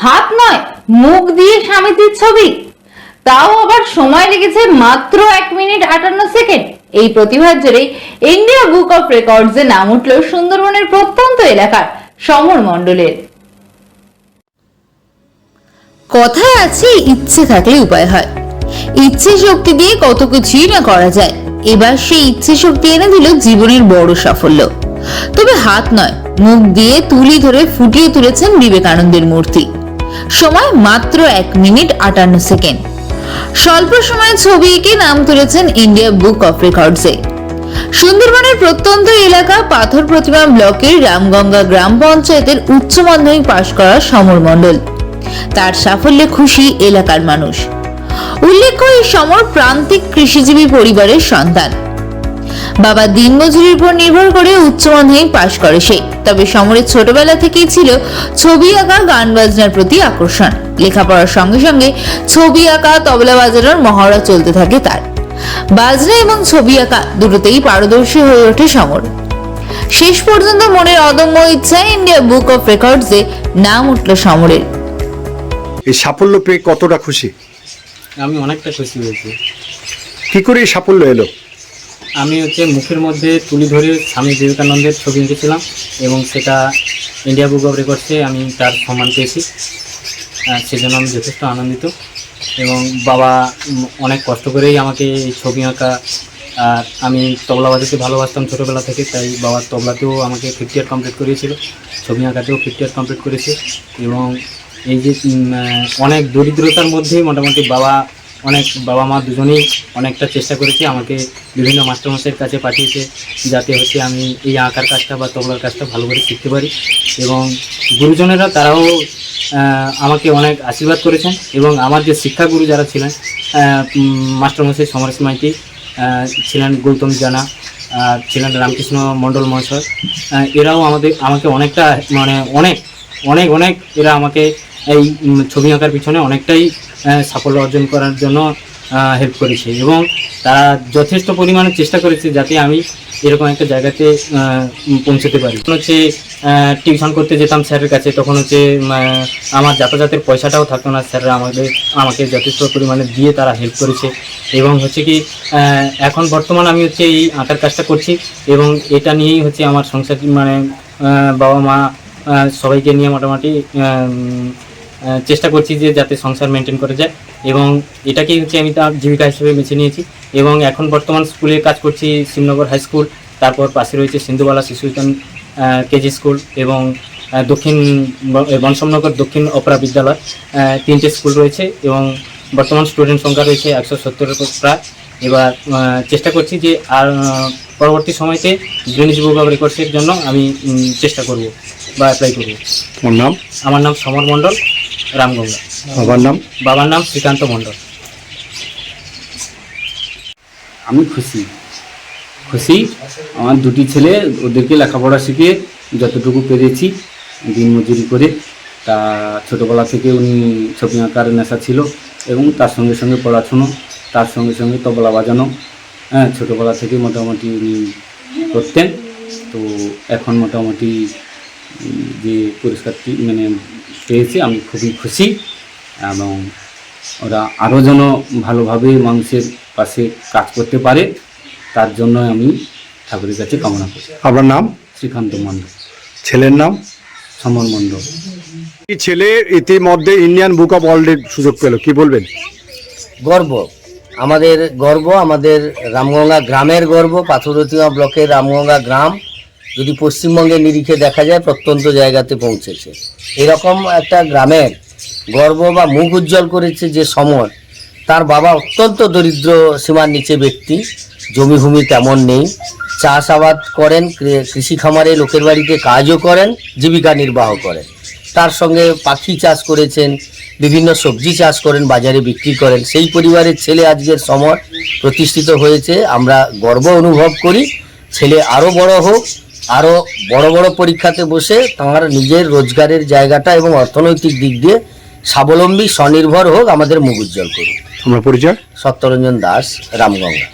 হাত নয় মুখ দিয়ে স্বামীজির ছবি, তাও আবার সময় লেগেছে মাত্র 1 মিনিট 58 সেকেন্ড। এই প্রতিভার জোরেই ইন্ডিয়া বুক অফ রেকর্ডস এ নাম উঠল সুন্দরবনের প্রত্যন্ত এলাকার সমর মণ্ডলের। কথায় আছে ইচ্ছে থাকলে উপায় হয়। ইচ্ছে শক্তি দিয়ে কত কিছুই না করা যায়। এবার সেই ইচ্ছে শক্তি এনে দিল জীবনের বড় সাফল্য। তবে হাত নয় মুখ দিয়ে তুলি ধরে ফুটিয়ে তুলেছেন বিবেকানন্দের মূর্তি। সময় মাত্র 1 মিনিট 58 সেকেন্ড। স্বল্প সময়ে ছবি এঁকে নাম তুলেছেন ইন্ডিয়া বুক অফ রেকর্ডসে। সুন্দরবনের প্রত্যন্ত এলাকা পাথর প্রতিমা ব্লকের রামগঙ্গা গ্রাম পঞ্চায়েতের উচ্চ মাধ্যমিক পাশ করা সমর মণ্ডল। তার সাফল্যে খুশি এলাকার মানুষ। উল্লেখ্য, এই সমর প্রান্তিক কৃষিজীবী পরিবারের সন্তান। বাবা দিনমজুরির উপর নির্ভর করে উচ্চ মাধ্যমিক পাশ করে সে। তবে সমরের ছোটবেলা থেকেই ছিল ছবি আঁকা, গান বাজনার প্রতি আকর্ষণ। লেখাপড়ার সঙ্গে সঙ্গে ছবি আঁকা, তবলা বাজানোর মহড়া চলতে থাকে তার। বাজনা এবং ছবি আঁকা দুটোতেই পারদর্শী হয়ে ওঠে সমর। শেষ পর্যন্ত মনের অদম্য ইচ্ছায় ইন্ডিয়া বুক অফ রেকর্ডসে নাম উঠল সমরের। এই সাফল্য পেয়ে কতটা খুশি? আমি অনেকটা খুশি হয়েছি। কি করে এই সাফল্য এলো? আমি মুখের মধ্যে তুলি ধরে স্বামী বিবেকানন্দের ছবি এঁকেছিলাম এবং সেটা ইন্ডিয়া বুক অফ রেকর্ডসে আমি তার সম্মান পেয়েছি। সেজন্য আমি যথেষ্ট আনন্দিত। এবং বাবা অনেক কষ্ট করেই আমাকে এই ছবি আঁকা, আর আমি তবলা বাজাতে ভালোবাসতাম ছোটোবেলা থেকে, তাই বাবার তবলাতেও আমাকে 50 ইয়ার কমপ্লিট করিয়েছিল, ছবি আঁকাতেও 50 ইয়ার কমপ্লিট করেছে। এবং এই যে অনেক দরিদ্রতার মধ্যে মোটামুটি বাবা মা দুজনেই অনেকটা চেষ্টা করেছে, আমাকে বিভিন্ন মাস্টারমশাইয়ের কাছে পাঠিয়েছে যাতে আমি এই আঁকার কাজটা বা তবলার কাজটা ভালো করে শিখতে পারি। এবং গুরুজনেরা তারাও আমাকে অনেক আশীর্বাদ করেছেন। এবং আমার যে শিক্ষাগুরু যারা ছিলেন, মাস্টারমশাই সমরেশ মাইতি ছিলেন, গৌতম জানা ছিলেন, রামকৃষ্ণ মণ্ডল মহাশয়, এরাও আমাকে অনেকটা অনেক এরা আমাকে এই ছবি আঁকার পিছনে অনেকটাই সাফল্য অর্জন করার জন্য হেল্প করেছে। এবং তারা যথেষ্ট পরিমাণে চেষ্টা করেছে যাতে আমি এরকম একটা জায়গাতে পৌঁছতে পারি। টিউশন করতে যেতাম স্যারের কাছে, তখন আমার যাতায়াতের পয়সাটাও থাকতো না, স্যাররা আমাকে যথেষ্ট পরিমাণে দিয়ে তারা হেল্প করেছে। এবং কি এখন বর্তমান আমি এই আঁকার কাজটা করছি এবং এটা নিয়েই আমার সংসার, বাবা মা সবাইকে নিয়ে মোটামুটি চেষ্টা করছি যে যাতে সংসার মেনটেন করে যায়। এবং এটাকেই আমি তার জীবিকা হিসেবে বেছে নিয়েছি। এবং এখন বর্তমান স্কুলে কাজ করছি, শিবনগর হাই স্কুল, তারপর পাশে রয়েছে সিন্ধুবালা শিশু বিজ্ঞান কেজি স্কুল এবং দক্ষিণ বনসমনগর দক্ষিণ অপরা বিদ্যালয়, 3টে স্কুল রয়েছে। এবং বর্তমান স্টুডেন্ট সংখ্যা রয়েছে 170-এর প্রায়। এবার চেষ্টা করছি যে আর পরবর্তী সময়তে গিনেস বুক অফ রেকর্ডসের জন্য আমি চেষ্টা করব বা অ্যাপ্লাই করব। আমার নাম সমর মণ্ডল, রামগঙ্গা। বাবার নাম শ্রীকান্ত মণ্ডল। আমি খুশি আমার দুটি ছেলে, ওদেরকে লেখাপড়া শিখিয়ে যতটুকু পেরেছি দিনমজুরি করে। তা ছোটোবেলা থেকে উনি ছবি আঁকার নেশা ছিল এবং তার সঙ্গে সঙ্গে পড়াশুনো, তার সঙ্গে সঙ্গে তবলা বাজানো, ছোটোবেলা থেকে মোটামুটি উনি করতেন। তো এখন মোটামুটি যে পুরস্কারটি পেয়েছে আমি খুবই খুশি। এবং ওরা আরও যেন ভালোভাবে মানুষের পাশে কাজ করতে পারে, তার জন্য আমি ঠাকুরের কাছে কামনা করি। আপনার নাম? শ্রীকান্ত মণ্ডল। ছেলের নাম? সমর মণ্ডল। এই ছেলে ইতিমধ্যে ইন্ডিয়ান বুক অফ ওয়ার্ল্ডের সুযোগ পেল, কি বলবেন? গর্ব, আমাদের রামগঙ্গা গ্রামের গর্ব। পাথরপ্রতিমা ব্লকের রামগঙ্গা গ্রাম যদি পশ্চিমবঙ্গের নিরিখে দেখা যায় প্রত্যন্ত জায়গাতে পৌঁছেছে। এরকম একটা গ্রামের গর্ব বা মুখ উজ্জ্বল করেছে যে সমর। তার বাবা অত্যন্ত দরিদ্র সীমার নিচে ব্যক্তি, জমিভূমি তেমন নেই, চাষাবাদ করেন, কৃষি খামারে লোকের বাড়িতে কাজও করেন, জীবিকা নির্বাহ করেন। তার সঙ্গে পাখি চাষ করেছেন, বিভিন্ন সবজি চাষ করেন, বাজারে বিক্রি করেন। সেই পরিবারের ছেলে আজকের সমর প্রতিষ্ঠিত হয়েছে। আমরা গর্ব অনুভব করি। ছেলে আরও বড় হোক, আরও বড় বড় পরীক্ষাতে বসে তাঁর নিজের রোজগারের জায়গাটা এবং অর্থনৈতিক দিক দিয়ে স্বাবলম্বী স্বনির্ভর হোক, আমাদের মুখ উজ্জ্বল করুক। আমার পরিচয়? সত্যরঞ্জন দাস, রামগঙ্গা।